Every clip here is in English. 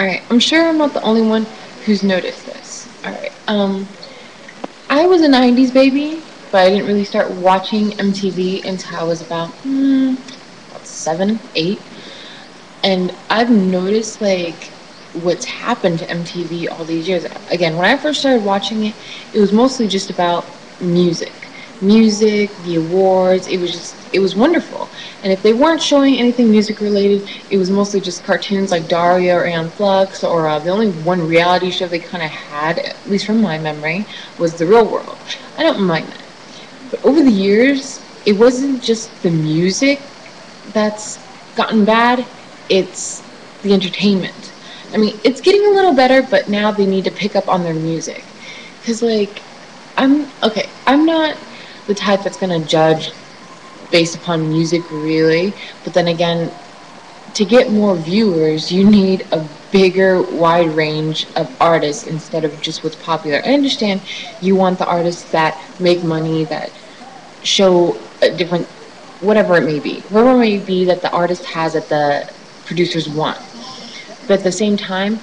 Alright, I'm sure I'm not the only one who's noticed this. Alright, I was a 90s baby, but I didn't really start watching MTV until I was about 7, 8. And I've noticed, like, what's happened to MTV all these years. Again, when I first started watching it, it was mostly just about music. Music, the awards, it was wonderful. And if they weren't showing anything music related, it was mostly just cartoons like Daria or Aeon Flux, or the only one reality show they kind of had, at least from my memory, was The Real World. I don't mind that. But over the years, it wasn't just the music that's gotten bad, it's the entertainment. I mean, it's getting a little better, but now they need to pick up on their music. Because, like, I'm not the type that's going to judge based upon music, really. But then again, to get more viewers, you need a bigger, wide range of artists instead of just what's popular. I understand you want the artists that make money, that show a different, whatever it may be, whatever it may be that the artist has that the producers want. But at the same time,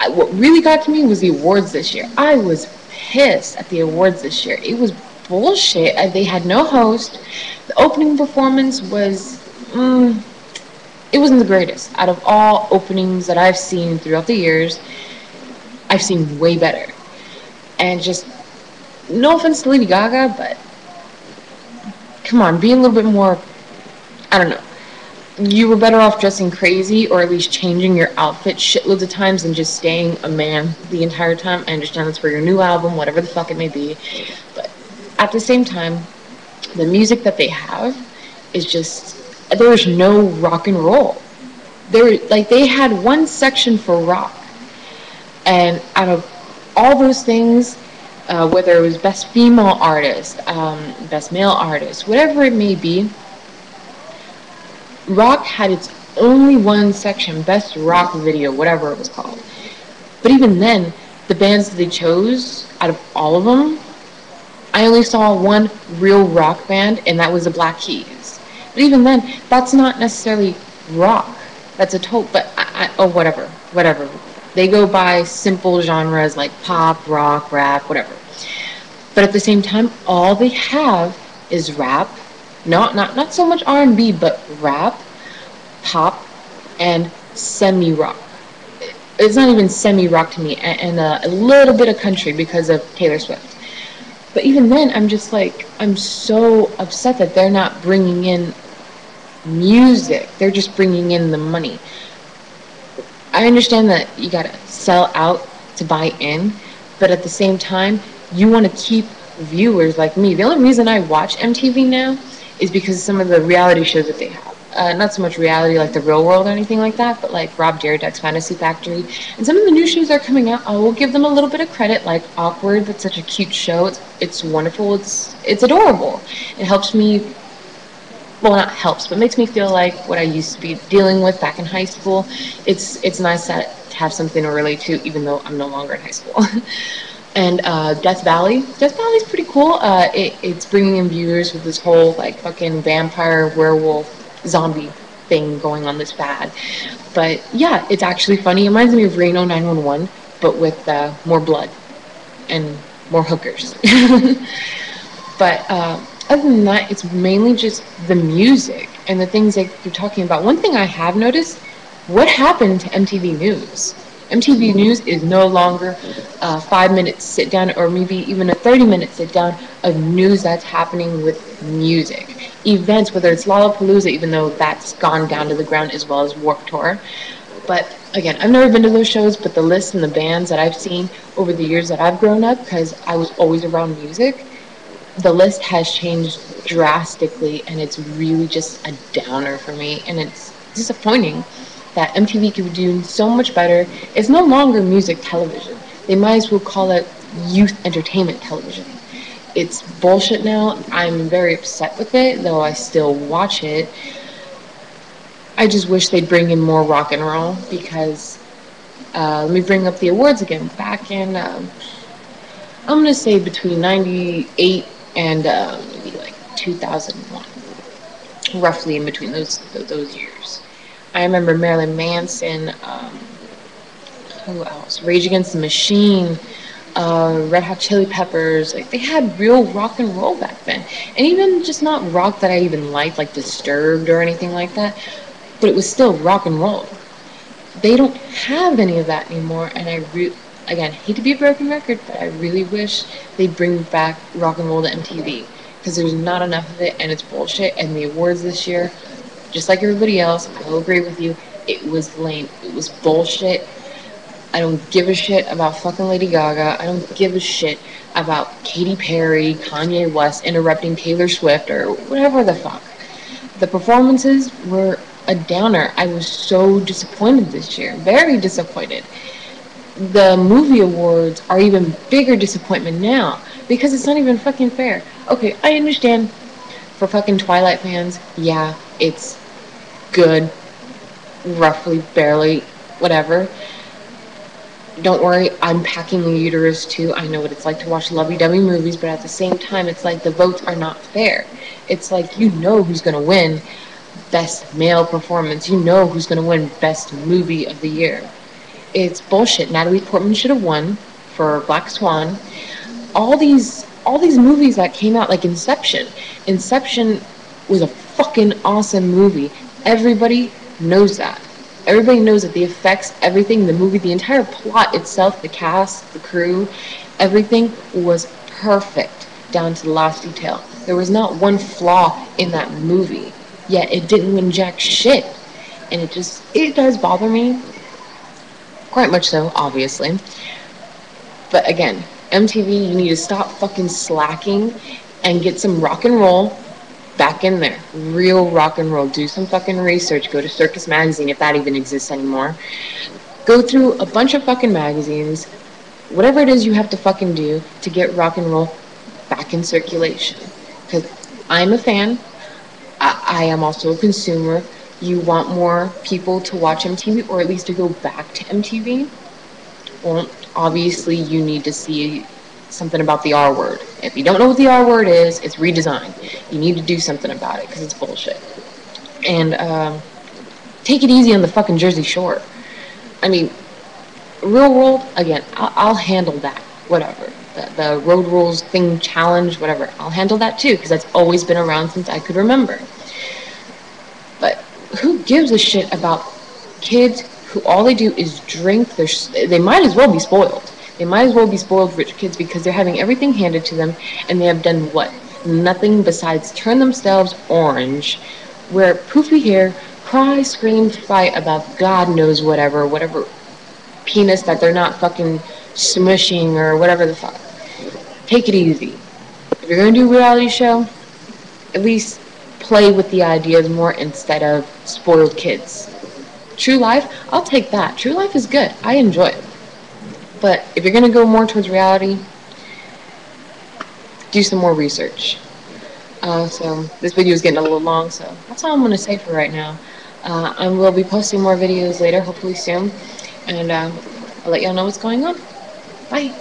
what really got to me was the awards this year. I was pissed at the awards this year. It was bullshit. They had no host. The opening performance was, it wasn't the greatest. Out of all openings that I've seen throughout the years, I've seen way better. And just, no offense to Lady Gaga, but come on, be a little bit more, I don't know. You were better off dressing crazy or at least changing your outfit shitloads of times than just staying a man the entire time. I understand that's for your new album, whatever the fuck it may be. But at the same time, the music that they have is just, there's no rock and roll. They had one section for rock. And out of all those things, whether it was best female artist, best male artist, whatever it may be, rock had its only one section, best rock video, whatever it was called. But even then, the bands that they chose, out of all of them, I only saw one real rock band, and that was the Black Keys. But even then, that's not necessarily rock. That's a total, but whatever. They go by simple genres like pop, rock, rap, whatever. But at the same time, all they have is rap, not so much R&B, but rap, pop, and semi-rock. It's not even semi-rock to me, and a little bit of country because of Taylor Swift. But even then, I'm just like, I'm so upset that they're not bringing in music. They're just bringing in the money. I understand that you gotta sell out to buy in, but at the same time, you want to keep viewers like me. The only reason I watch MTV now is because of some of the reality shows that they have. Not so much reality like The Real World or anything like that, but like Rob Dyrdek's Fantasy Factory. And some of the new shows that are coming out, I will give them a little bit of credit, like Awkward. That's such a cute show. It's wonderful. It's adorable. It helps me, well, not helps, but makes me feel like what I used to be dealing with back in high school. It's nice to have something to relate to, even though I'm no longer in high school. And Death Valley. Death Valley's pretty cool. It's bringing in viewers with this whole like fucking vampire, werewolf, zombie thing going on, this fad. But yeah, it's actually funny. It reminds me of Reno 911, but with more blood and more hookers. But other than that, it's mainly just the music and the things that you're talking about. One thing I have noticed, what happened to MTV News? MTV News is no longer a 5-minute sit down or maybe even a 30-minute sit down of news that's happening with music. Events, whether it's Lollapalooza, even though that's gone down to the ground, as well as Warped Tour. But again, I've never been to those shows, but the lists and the bands that I've seen over the years that I've grown up, because I was always around music, the list has changed drastically, and it's really just a downer for me, and it's disappointing that MTV could be doing so much better. It's no longer music television. They might as well call it youth entertainment television. It's bullshit now. I'm very upset with it, though I still watch it. I just wish they'd bring in more rock and roll, because let me bring up the awards again. Back in, I'm going to say between 98 and maybe like 2001, roughly in between those years. I remember Marilyn Manson who else? Rage Against the Machine, Red Hot Chili Peppers. Like, they had real rock and roll back then, and even just not rock that I even liked, like Disturbed or anything like that, but it was still rock and roll. They don't have any of that anymore, and again, hate to be a broken record, but I really wish they'd bring back rock and roll to MTV, because there's not enough of it, and it's bullshit. And the awards this year, just like everybody else, I will agree with you, it was lame. It was bullshit. I don't give a shit about fucking Lady Gaga. I don't give a shit about Katy Perry, Kanye West interrupting Taylor Swift, or whatever the fuck. The performances were a downer. I was so disappointed this year. Very disappointed. The movie awards are even bigger disappointment now, because it's not even fucking fair. Okay, I understand for fucking Twilight fans, yeah, it's good, roughly, barely, whatever. Don't worry, I'm packing the uterus too. I know what it's like to watch lovey-dovey movies, but at the same time, it's like the votes are not fair. It's like, you know who's gonna win best male performance. You know who's gonna win best movie of the year. It's bullshit. Natalie Portman should have won for Black Swan. All these movies that came out, like Inception. Inception was a fucking awesome movie. Everybody knows that. Everybody knows that the effects, everything, the movie, the entire plot itself, the cast, the crew, everything was perfect down to the last detail. There was not one flaw in that movie, yet it didn't win jack shit. And it does bother me, quite much so, obviously. But again, MTV, you need to stop fucking slacking and get some rock and roll back in there. Real rock and roll. Do some fucking research. Go to Circus Magazine, if that even exists anymore. Go through a bunch of fucking magazines. Whatever it is you have to fucking do to get rock and roll back in circulation. Because I'm a fan. I am also a consumer. You want more people to watch MTV, or at least to go back to MTV. Well, obviously you need to see something about the R word. If you don't know what the R word is, it's redesigned. You need to do something about it, because it's bullshit. And take it easy on the fucking Jersey Shore. I mean, real world, again, I'll handle that. Whatever. The road rules thing challenge, whatever. I'll handle that too, because that's always been around since I could remember. But who gives a shit about kids who all they do is drink? They might as well be spoiled. They might as well be spoiled rich kids, because they're having everything handed to them, and they have done what? Nothing besides turn themselves orange, wear poofy hair, cry, scream, fight about God knows whatever penis that they're not fucking smushing or whatever the fuck. Take it easy. If you're gonna do a reality show, at least play with the ideas more instead of spoiled kids. True Life, I'll take that. True Life is good. I enjoy it. But if you're going to go more towards reality, do some more research. So this video is getting a little long, so that's all I'm going to say for right now. I will be posting more videos later, hopefully soon, and I'll let y'all know what's going on. Bye.